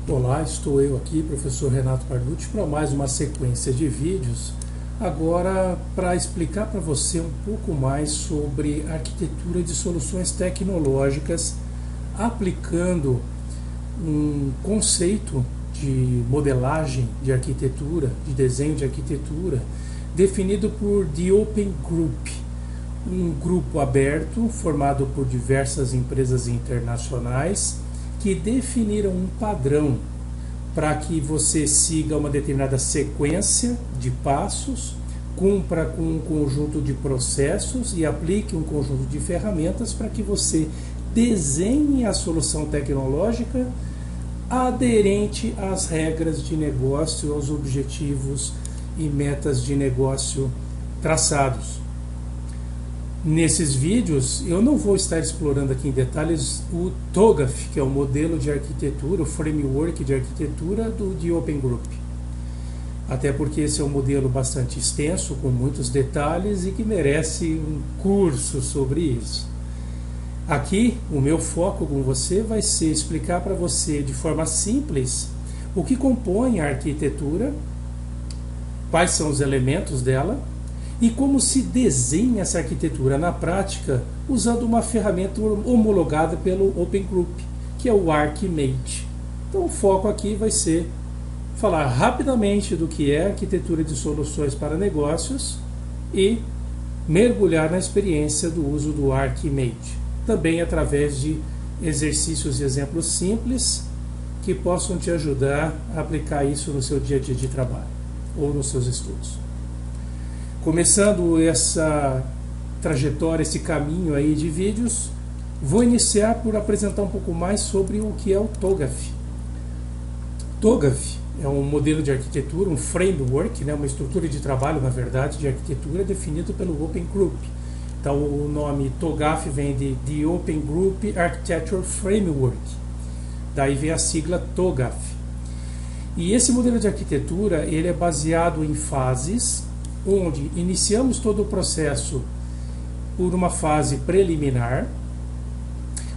Olá, estou eu aqui, professor Renato Carducci, para mais uma sequência de vídeos, agora para explicar para você um pouco mais sobre arquitetura de soluções tecnológicas, aplicando um conceito de modelagem de arquitetura, de desenho de arquitetura, definido por The Open Group, um grupo aberto formado por diversas empresas internacionais que definiram um padrão para que você siga uma determinada sequência de passos, cumpra com um conjunto de processos e aplique um conjunto de ferramentas para que você desenhe a solução tecnológica aderente às regras de negócio, aos objetivos e metas de negócio traçados. Nesses vídeos, eu não vou estar explorando aqui em detalhes o TOGAF, que é o modelo de arquitetura, o framework de arquitetura do The Open Group. Até porque esse é um modelo bastante extenso, com muitos detalhes e que merece um curso sobre isso. Aqui, o meu foco com você vai ser explicar para você de forma simples o que compõe a arquitetura, quais são os elementos dela, e como se desenha essa arquitetura na prática usando uma ferramenta homologada pelo Open Group, que é o Archimate. Então o foco aqui vai ser falar rapidamente do que é arquitetura de soluções para negócios e mergulhar na experiência do uso do Archimate, também através de exercícios e exemplos simples que possam te ajudar a aplicar isso no seu dia a dia de trabalho ou nos seus estudos. Começando essa trajetória, esse caminho aí de vídeos, vou iniciar por apresentar um pouco mais sobre o que é o TOGAF. TOGAF é um modelo de arquitetura, um framework, uma estrutura de trabalho, na verdade, de arquitetura definido pelo Open Group. Então o nome TOGAF vem de The Open Group Architecture Framework. Daí vem a sigla TOGAF. E esse modelo de arquitetura ele é baseado em fases, onde iniciamos todo o processo por uma fase preliminar.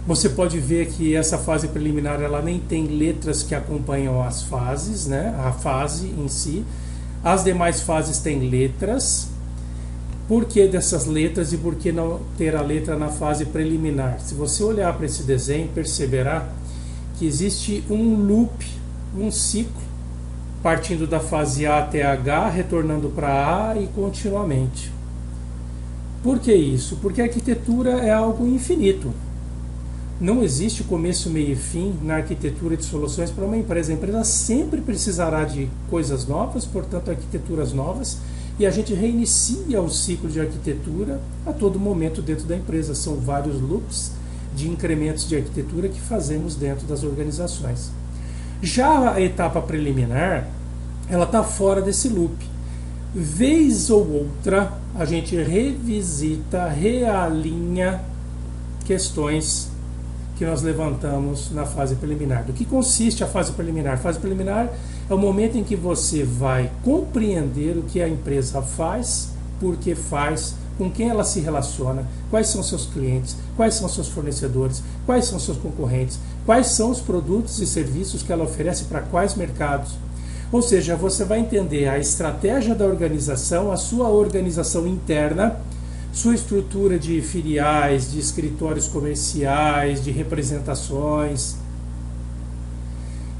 Você pode ver que essa fase preliminar ela nem tem letras que acompanham as fases, a fase em si. As demais fases têm letras. Por que dessas letras e por que não ter a letra na fase preliminar? Se você olhar para esse desenho, perceberá que existe um loop, um ciclo, partindo da fase A até H, retornando para A e continuamente. Por que isso? Porque a arquitetura é algo infinito. Não existe começo, meio e fim na arquitetura de soluções para uma empresa. A empresa sempre precisará de coisas novas, portanto arquiteturas novas, e a gente reinicia o ciclo de arquitetura a todo momento dentro da empresa. São vários loops de incrementos de arquitetura que fazemos dentro das organizações. Já a etapa preliminar, ela está fora desse loop. Vez ou outra, a gente revisita, realinha questões que nós levantamos na fase preliminar. Do que consiste a fase preliminar? A fase preliminar é o momento em que você vai compreender o que a empresa faz, por que faz, com quem ela se relaciona, quais são seus clientes, quais são seus fornecedores, quais são seus concorrentes, quais são os produtos e serviços que ela oferece para quais mercados. Ou seja, você vai entender a estratégia da organização, a sua organização interna, sua estrutura de filiais, de escritórios comerciais, de representações.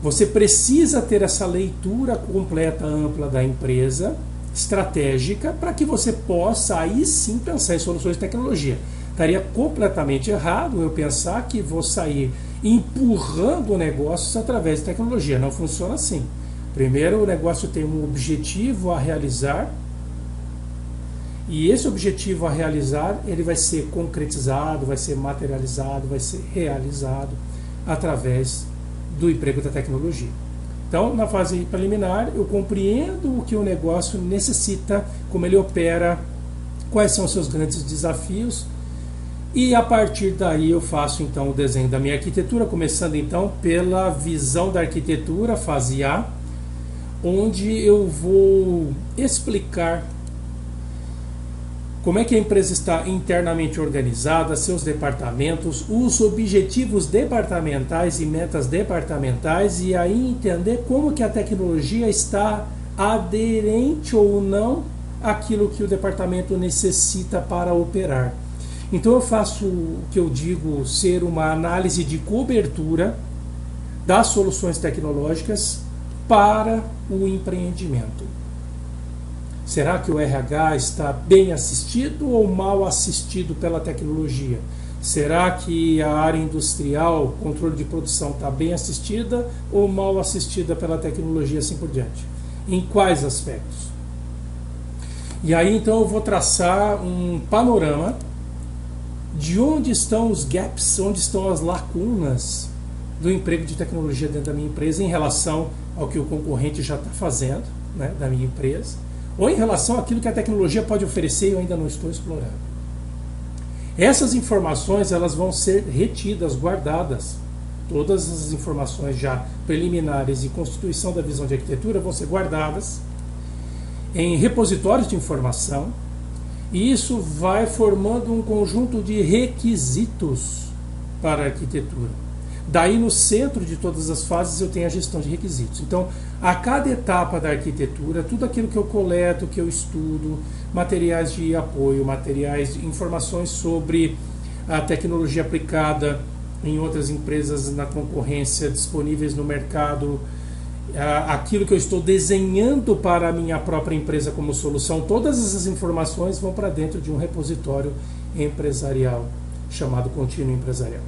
Você precisa ter essa leitura completa, ampla da empresa, estratégica, para que você possa aí sim pensar em soluções de tecnologia. Estaria completamente errado eu pensar que vou sair empurrando negócios através de tecnologia. Não funciona assim. Primeiro, o negócio tem um objetivo a realizar, e esse objetivo a realizar ele vai ser concretizado, vai ser materializado, vai ser realizado através do emprego da tecnologia. Então, na fase preliminar, eu compreendo o que o negócio necessita, como ele opera, quais são os seus grandes desafios, e a partir daí eu faço então o desenho da minha arquitetura, começando então pela visão da arquitetura, fase A, onde eu vou explicar como é que a empresa está internamente organizada, seus departamentos, os objetivos departamentais e metas departamentais, e aí entender como que a tecnologia está aderente ou não àquilo que o departamento necessita para operar. Então eu faço o que eu digo ser uma análise de cobertura das soluções tecnológicas para o empreendimento. Será que o RH está bem assistido ou mal assistido pela tecnologia? Será que a área industrial, controle de produção, está bem assistida ou mal assistida pela tecnologia, assim por diante? Em quais aspectos? E aí então eu vou traçar um panorama de onde estão os gaps, onde estão as lacunas do emprego de tecnologia dentro da minha empresa em relação ao que o concorrente já está fazendo, né, da minha empresa, ou em relação àquilo que a tecnologia pode oferecer e eu ainda não estou explorando. Essas informações elas vão ser retidas, guardadas. Todas as informações já preliminares e constituição da visão de arquitetura vão ser guardadas em repositórios de informação, e isso vai formando um conjunto de requisitos para a arquitetura. Daí, no centro de todas as fases, eu tenho a gestão de requisitos. Então, a cada etapa da arquitetura, tudo aquilo que eu coleto, que eu estudo, materiais de apoio, materiais de informações sobre a tecnologia aplicada em outras empresas na concorrência, disponíveis no mercado, aquilo que eu estou desenhando para a minha própria empresa como solução, todas essas informações vão para dentro de um repositório empresarial, chamado Contínuo Empresarial.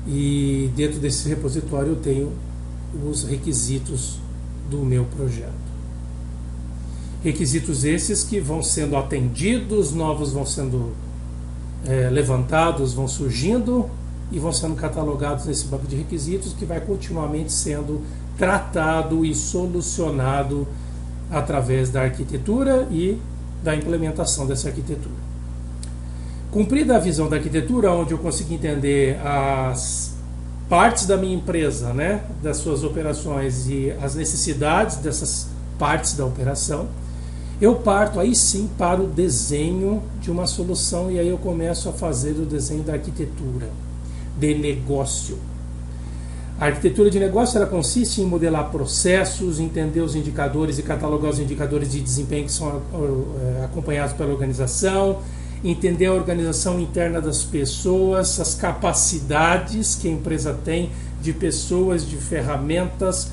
E dentro desse repositório eu tenho os requisitos do meu projeto. Requisitos esses que vão sendo atendidos, novos vão sendo levantados, vão surgindo e vão sendo catalogados nesse banco de requisitos, que vai continuamente sendo tratado e solucionado através da arquitetura e da implementação dessa arquitetura. Cumprida a visão da arquitetura, onde eu consigo entender as partes da minha empresa, né, das suas operações e as necessidades dessas partes da operação, eu parto aí sim para o desenho de uma solução, e aí eu começo a fazer o desenho da arquitetura de negócio. A arquitetura de negócio ela consiste em modelar processos, entender os indicadores e catalogar os indicadores de desempenho que são acompanhados pela organização, entender a organização interna das pessoas, as capacidades que a empresa tem de pessoas, de ferramentas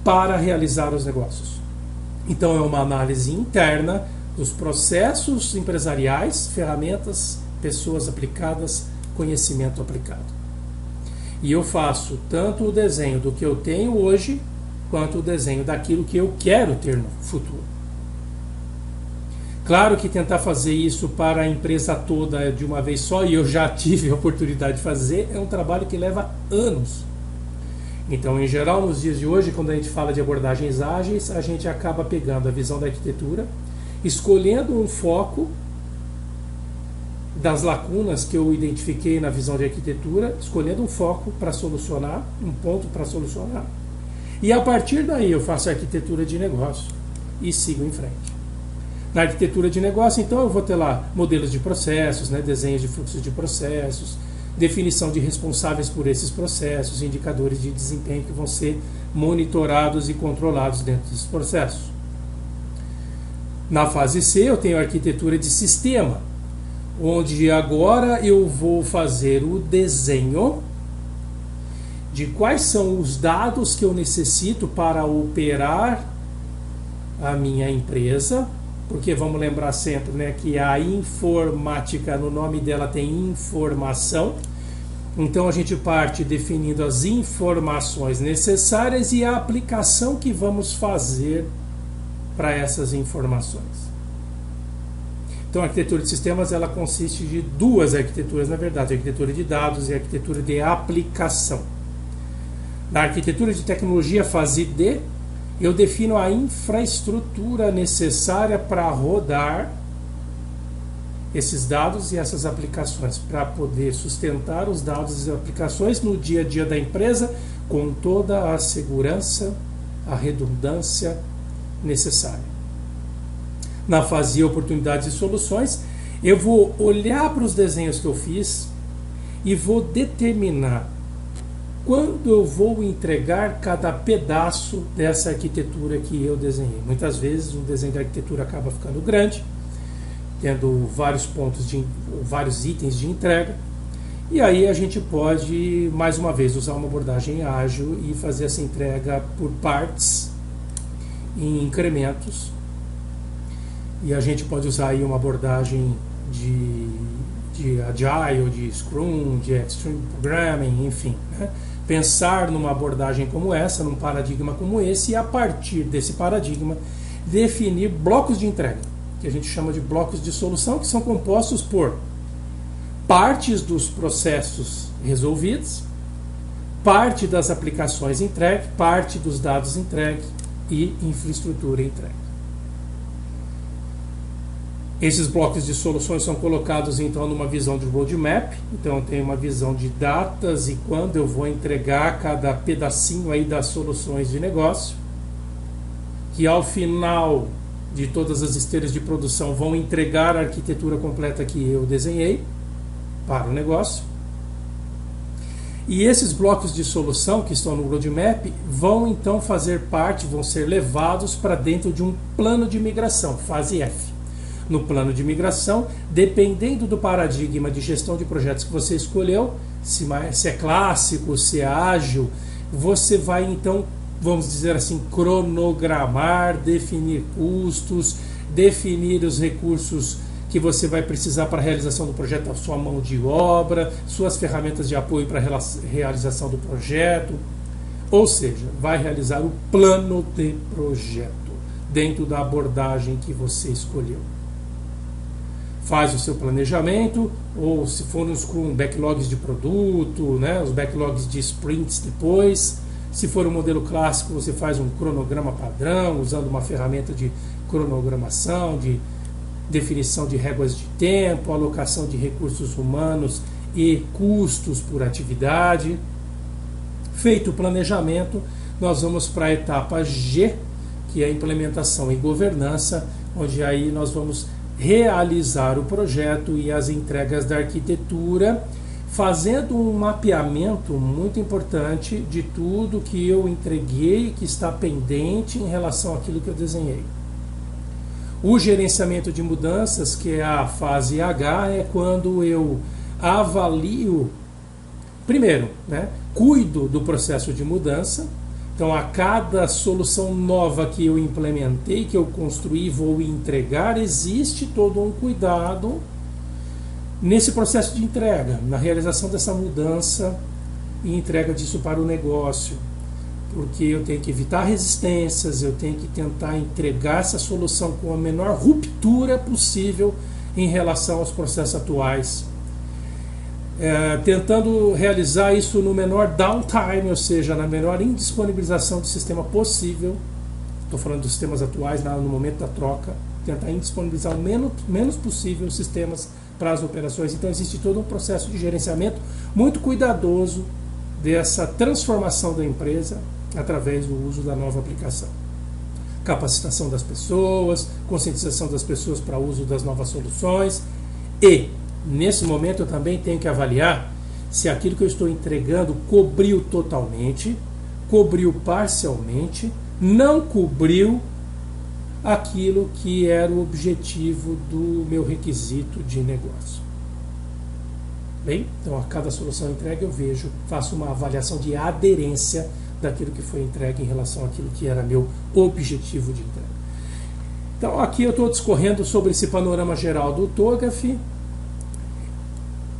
para realizar os negócios. Então é uma análise interna dos processos empresariais, ferramentas, pessoas aplicadas, conhecimento aplicado. E eu faço tanto o desenho do que eu tenho hoje, quanto o desenho daquilo que eu quero ter no futuro. Claro que tentar fazer isso para a empresa toda de uma vez só, e eu já tive a oportunidade de fazer, é um trabalho que leva anos. Então, em geral, nos dias de hoje, quando a gente fala de abordagens ágeis, a gente acaba pegando a visão da arquitetura, escolhendo um foco das lacunas que eu identifiquei na visão de arquitetura, escolhendo um foco para solucionar, um ponto para solucionar, e a partir daí eu faço a arquitetura de negócio e sigo em frente. Na arquitetura de negócio, então, eu vou ter lá modelos de processos, né, desenhos de fluxos de processos, definição de responsáveis por esses processos, indicadores de desempenho que vão ser monitorados e controlados dentro desses processos. Na fase C, eu tenho a arquitetura de sistema, onde agora eu vou fazer o desenho de quais são os dados que eu necessito para operar a minha empresa, porque vamos lembrar sempre, né, que a informática, no nome dela tem informação. Então a gente parte definindo as informações necessárias e a aplicação que vamos fazer para essas informações. Então a arquitetura de sistemas ela consiste de duas arquiteturas, na verdade, a arquitetura de dados e a arquitetura de aplicação. Na arquitetura de tecnologia, fase D, eu defino a infraestrutura necessária para rodar esses dados e essas aplicações, para poder sustentar os dados e aplicações no dia a dia da empresa com toda a segurança, a redundância necessária. na fase oportunidades e soluções, eu vou olhar para os desenhos que eu fiz e vou determinar quando eu vou entregar cada pedaço dessa arquitetura que eu desenhei. Muitas vezes um desenho de arquitetura acaba ficando grande, tendo vários pontos, vários itens de entrega, e aí a gente pode, mais uma vez, usar uma abordagem ágil e fazer essa entrega por partes, em incrementos, e a gente pode usar aí uma abordagem de Agile, de Scrum, de Extreme Programming, enfim, né? Pensar numa abordagem como essa, num paradigma como esse, e a partir desse paradigma definir blocos de entrega, que a gente chama de blocos de solução, que são compostos por partes dos processos resolvidos, parte das aplicações entregue, parte dos dados entregue e infraestrutura entregue. Esses blocos de soluções são colocados então numa visão de roadmap, então eu tenho uma visão de datas e quando eu vou entregar cada pedacinho aí das soluções de negócio, que ao final de todas as esteiras de produção vão entregar a arquitetura completa que eu desenhei para o negócio. E esses blocos de solução que estão no roadmap vão então fazer parte, vão ser levados para dentro de um plano de migração, fase F. No plano de migração, dependendo do paradigma de gestão de projetos que você escolheu, se é clássico, se é ágil, você vai então, vamos dizer assim, cronogramar, definir custos, definir os recursos que você vai precisar para a realização do projeto, a sua mão de obra, suas ferramentas de apoio para a realização do projeto, ou seja, vai realizar o plano de projeto dentro da abordagem que você escolheu. Faz o seu planejamento, ou se for um Scrum, backlogs de produto, né, os backlogs de sprints depois. Se for um modelo clássico, você faz um cronograma padrão, usando uma ferramenta de cronogramação, de definição de réguas de tempo, alocação de recursos humanos e custos por atividade. Feito o planejamento, nós vamos para a etapa G, que é a implementação e governança, onde aí nós vamos realizar o projeto e as entregas da arquitetura, fazendo um mapeamento muito importante de tudo que eu entreguei, que está pendente em relação àquilo que eu desenhei. O gerenciamento de mudanças, que é a fase H, é quando eu avalio, primeiro, né, cuido do processo de mudança. Então, a cada solução nova que eu implementei, que eu construí, vou entregar, existe todo um cuidado nesse processo de entrega, na realização dessa mudança e entrega disso para o negócio. Porque eu tenho que evitar resistências, eu tenho que tentar entregar essa solução com a menor ruptura possível em relação aos processos atuais. Tentando realizar isso no menor downtime, ou seja, na menor indisponibilização do sistema possível. Estou falando dos sistemas atuais, no momento da troca, tentar indisponibilizar o menos possível os sistemas para as operações. Então existe todo um processo de gerenciamento muito cuidadoso dessa transformação da empresa através do uso da nova aplicação. Capacitação das pessoas, conscientização das pessoas para o uso das novas soluções e nesse momento eu também tenho que avaliar se aquilo que eu estou entregando cobriu totalmente, cobriu parcialmente, não cobriu aquilo que era o objetivo do meu requisito de negócio. Bem, então a cada solução entregue eu faço uma avaliação de aderência daquilo que foi entregue em relação àquilo que era meu objetivo de entrega. Então aqui eu estou discorrendo sobre esse panorama geral do TOGAF.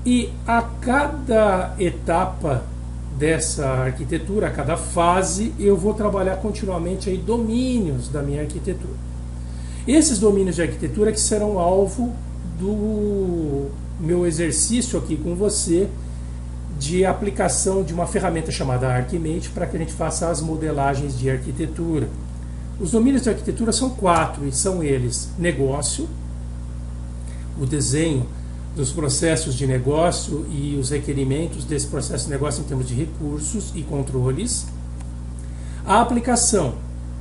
E a cada etapa dessa arquitetura, a cada fase, eu vou trabalhar continuamente aí domínios da minha arquitetura. Esses domínios de arquitetura que serão alvo do meu exercício aqui com você de aplicação de uma ferramenta chamada Archimate para que a gente faça as modelagens de arquitetura. Os domínios de arquitetura são 4 e são eles: negócio, o desenho dos processos de negócio e os requerimentos desse processo de negócio em termos de recursos e controles. A aplicação,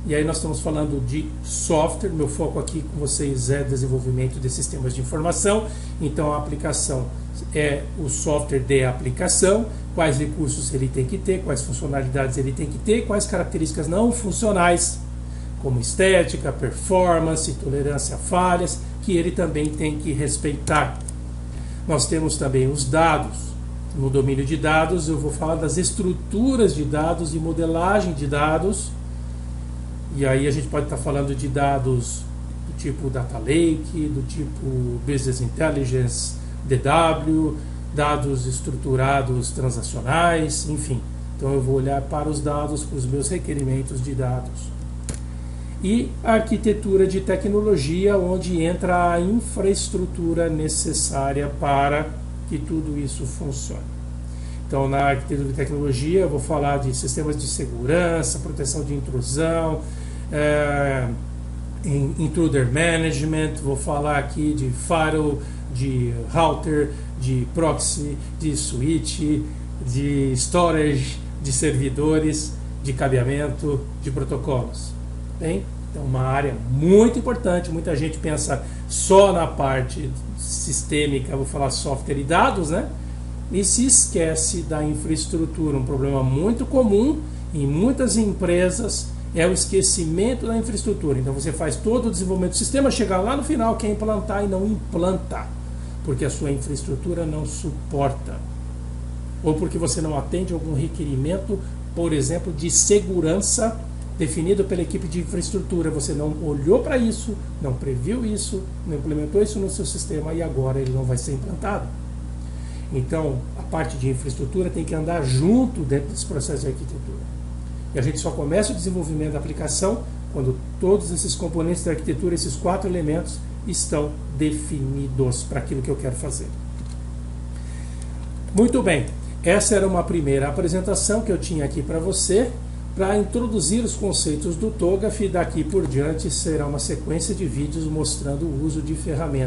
E aí nós estamos falando de software. Meu foco aqui com vocês é desenvolvimento de sistemas de informação. Então a aplicação é o software de aplicação, quais recursos ele tem que ter, quais funcionalidades ele tem que ter, quais características não funcionais, como estética, performance, tolerância a falhas, que ele também tem que respeitar. Nós temos também os dados. No domínio de dados eu vou falar das estruturas de dados e modelagem de dados. E aí a gente pode estar falando de dados do tipo Data Lake, do tipo Business Intelligence, DW, dados estruturados transacionais, enfim. Então eu vou olhar para os dados, para os meus requerimentos de dados. E a arquitetura de tecnologia, onde entra a infraestrutura necessária para que tudo isso funcione. Então, na arquitetura de tecnologia, eu vou falar de sistemas de segurança, proteção de intrusão, intruder management, vou falar aqui de firewall, de router, de proxy, de switch, de storage, de servidores, de cabeamento, de protocolos. Bem, então uma área muito importante. Muita gente pensa só na parte sistêmica, vou falar software e dados, né? E se esquece da infraestrutura. Um problema muito comum em muitas empresas é o esquecimento da infraestrutura. Então você faz todo o desenvolvimento do sistema, chega lá no final, quer implantar e não implanta, porque a sua infraestrutura não suporta. Ou porque você não atende algum requerimento, por exemplo, de segurança definido pela equipe de infraestrutura. Você não olhou para isso, não previu isso, não implementou isso no seu sistema e agora ele não vai ser implantado. Então, a parte de infraestrutura tem que andar junto dentro desse processo de arquitetura. E a gente só começa o desenvolvimento da aplicação quando todos esses componentes da arquitetura, esses 4 elementos, estão definidos para aquilo que eu quero fazer. Muito bem, essa era uma primeira apresentação que eu tinha aqui para você, para introduzir os conceitos do TOGAF, e daqui por diante será uma sequência de vídeos mostrando o uso de ferramentas.